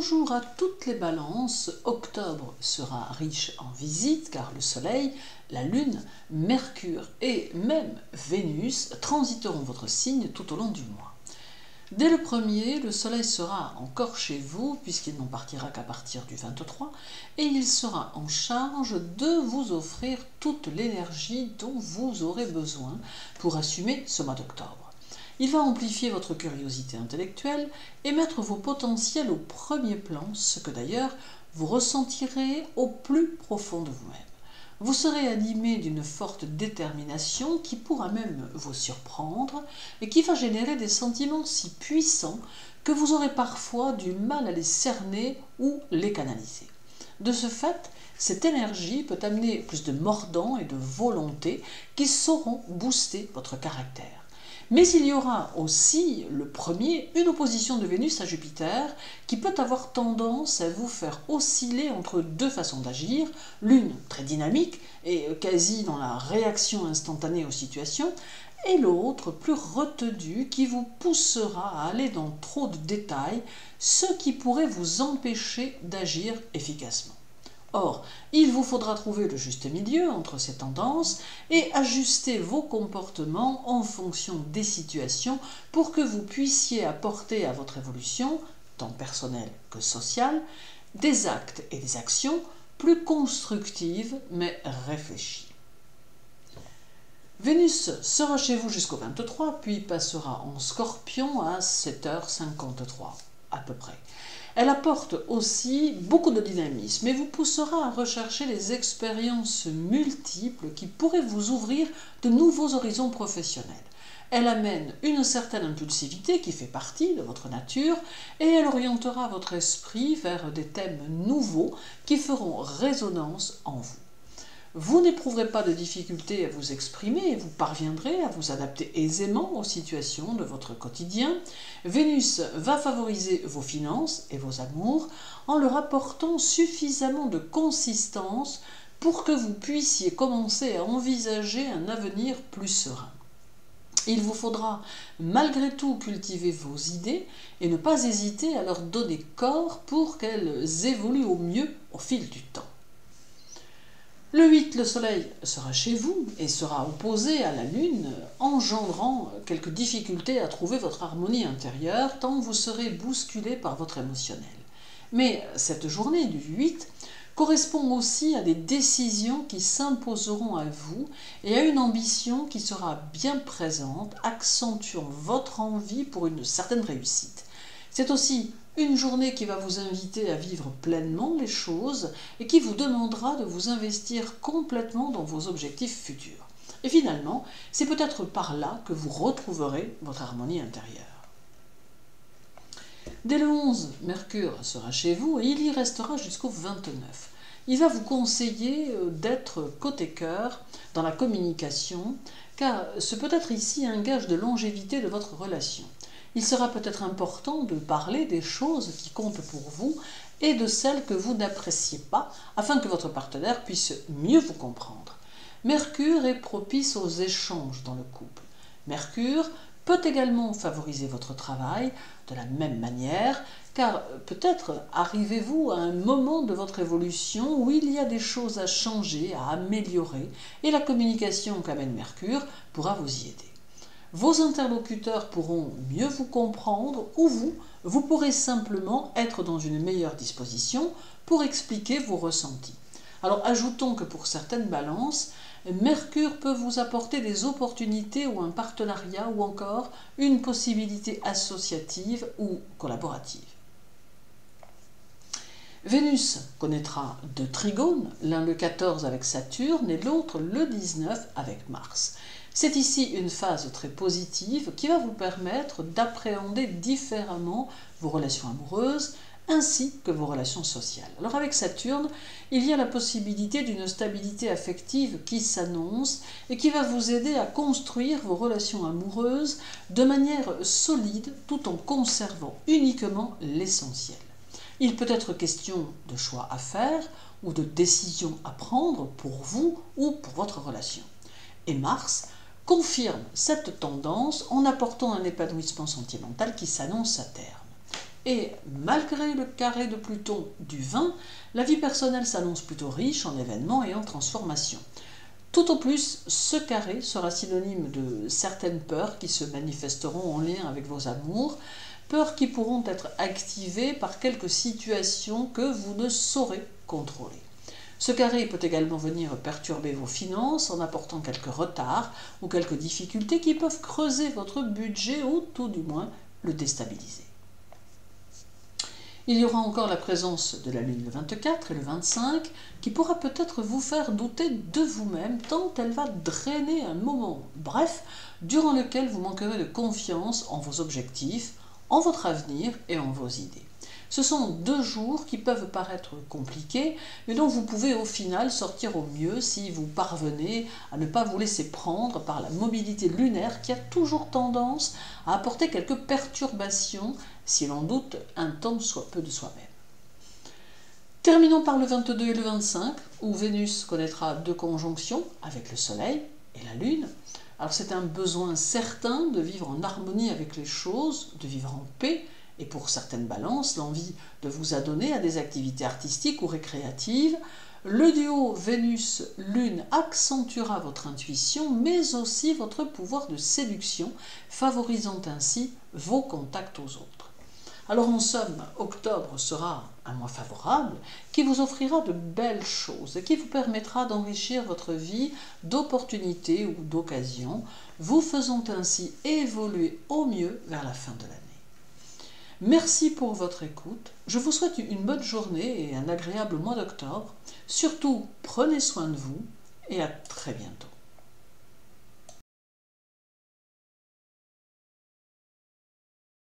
Bonjour à toutes les balances, octobre sera riche en visites car le soleil, la lune, Mercure et même Vénus transiteront votre signe tout au long du mois. Dès le 1er, le soleil sera encore chez vous puisqu'il n'en partira qu'à partir du 23 et il sera en charge de vous offrir toute l'énergie dont vous aurez besoin pour assumer ce mois d'octobre. Il va amplifier votre curiosité intellectuelle et mettre vos potentiels au premier plan, ce que d'ailleurs vous ressentirez au plus profond de vous-même. Vous serez animé d'une forte détermination qui pourra même vous surprendre et qui va générer des sentiments si puissants que vous aurez parfois du mal à les cerner ou les canaliser. De ce fait, cette énergie peut amener plus de mordant et de volonté qui sauront booster votre caractère. Mais il y aura aussi, le 1er, une opposition de Vénus à Jupiter qui peut avoir tendance à vous faire osciller entre deux façons d'agir, l'une très dynamique et quasi dans la réaction instantanée aux situations, et l'autre plus retenue qui vous poussera à aller dans trop de détails, ce qui pourrait vous empêcher d'agir efficacement. Or, il vous faudra trouver le juste milieu entre ces tendances et ajuster vos comportements en fonction des situations pour que vous puissiez apporter à votre évolution, tant personnelle que sociale, des actes et des actions plus constructives mais réfléchies. Vénus sera chez vous jusqu'au 23, puis passera en Scorpion à 7h53 à peu près. Elle apporte aussi beaucoup de dynamisme et vous poussera à rechercher les expériences multiples qui pourraient vous ouvrir de nouveaux horizons professionnels. Elle amène une certaine impulsivité qui fait partie de votre nature et elle orientera votre esprit vers des thèmes nouveaux qui feront résonance en vous. Vous n'éprouverez pas de difficulté à vous exprimer et vous parviendrez à vous adapter aisément aux situations de votre quotidien. Vénus va favoriser vos finances et vos amours en leur apportant suffisamment de consistance pour que vous puissiez commencer à envisager un avenir plus serein. Il vous faudra malgré tout cultiver vos idées et ne pas hésiter à leur donner corps pour qu'elles évoluent au mieux au fil du temps. Le 8, le soleil sera chez vous et sera opposé à la lune, engendrant quelques difficultés à trouver votre harmonie intérieure tant vous serez bousculé par votre émotionnel. Mais cette journée du 8 correspond aussi à des décisions qui s'imposeront à vous et à une ambition qui sera bien présente, accentuant votre envie pour une certaine réussite. C'est aussi une journée qui va vous inviter à vivre pleinement les choses et qui vous demandera de vous investir complètement dans vos objectifs futurs. Et finalement, c'est peut-être par là que vous retrouverez votre harmonie intérieure. Dès le 11, Mercure sera chez vous et il y restera jusqu'au 29. Il va vous conseiller d'être côté cœur dans la communication, car ce peut être ici un gage de longévité de votre relation. Il sera peut-être important de parler des choses qui comptent pour vous et de celles que vous n'appréciez pas, afin que votre partenaire puisse mieux vous comprendre. Mercure est propice aux échanges dans le couple. Mercure peut également favoriser votre travail de la même manière, car peut-être arrivez-vous à un moment de votre évolution où il y a des choses à changer, à améliorer, et la communication qu'amène Mercure pourra vous y aider. Vos interlocuteurs pourront mieux vous comprendre ou vous pourrez simplement être dans une meilleure disposition pour expliquer vos ressentis. Alors ajoutons que pour certaines balances, Mercure peut vous apporter des opportunités ou un partenariat ou encore une possibilité associative ou collaborative. Vénus connaîtra deux trigones, l'un le 14 avec Saturne et l'autre le 19 avec Mars. C'est ici une phase très positive qui va vous permettre d'appréhender différemment vos relations amoureuses ainsi que vos relations sociales. Alors avec Saturne, il y a la possibilité d'une stabilité affective qui s'annonce et qui va vous aider à construire vos relations amoureuses de manière solide tout en conservant uniquement l'essentiel. Il peut être question de choix à faire ou de décisions à prendre pour vous ou pour votre relation. Et Mars confirme cette tendance en apportant un épanouissement sentimental qui s'annonce à terme. Et malgré le carré de Pluton du 20, la vie personnelle s'annonce plutôt riche en événements et en transformations. Tout au plus, ce carré sera synonyme de certaines peurs qui se manifesteront en lien avec vos amours, peurs qui pourront être activées par quelques situations que vous ne saurez contrôler. Ce carré peut également venir perturber vos finances en apportant quelques retards ou quelques difficultés qui peuvent creuser votre budget ou tout du moins le déstabiliser. Il y aura encore la présence de la Lune le 24 et le 25 qui pourra peut-être vous faire douter de vous-même tant elle va drainer un moment bref durant lequel vous manquerez de confiance en vos objectifs, en votre avenir et en vos idées. Ce sont 2 jours qui peuvent paraître compliqués, mais dont vous pouvez au final sortir au mieux si vous parvenez à ne pas vous laisser prendre par la mobilité lunaire qui a toujours tendance à apporter quelques perturbations, si l'on doute un tant soit peu de soi-même. Terminons par le 22 et le 25, où Vénus connaîtra 2 conjonctions avec le Soleil et la Lune. Alors c'est un besoin certain de vivre en harmonie avec les choses, de vivre en paix, et pour certaines balances, l'envie de vous adonner à des activités artistiques ou récréatives. Le duo Vénus-Lune accentuera votre intuition, mais aussi votre pouvoir de séduction, favorisant ainsi vos contacts aux autres. Alors en somme, octobre sera un mois favorable qui vous offrira de belles choses et qui vous permettra d'enrichir votre vie d'opportunités ou d'occasions, vous faisant ainsi évoluer au mieux vers la fin de l'année. Merci pour votre écoute, je vous souhaite une bonne journée et un agréable mois d'octobre. Surtout, prenez soin de vous et à très bientôt.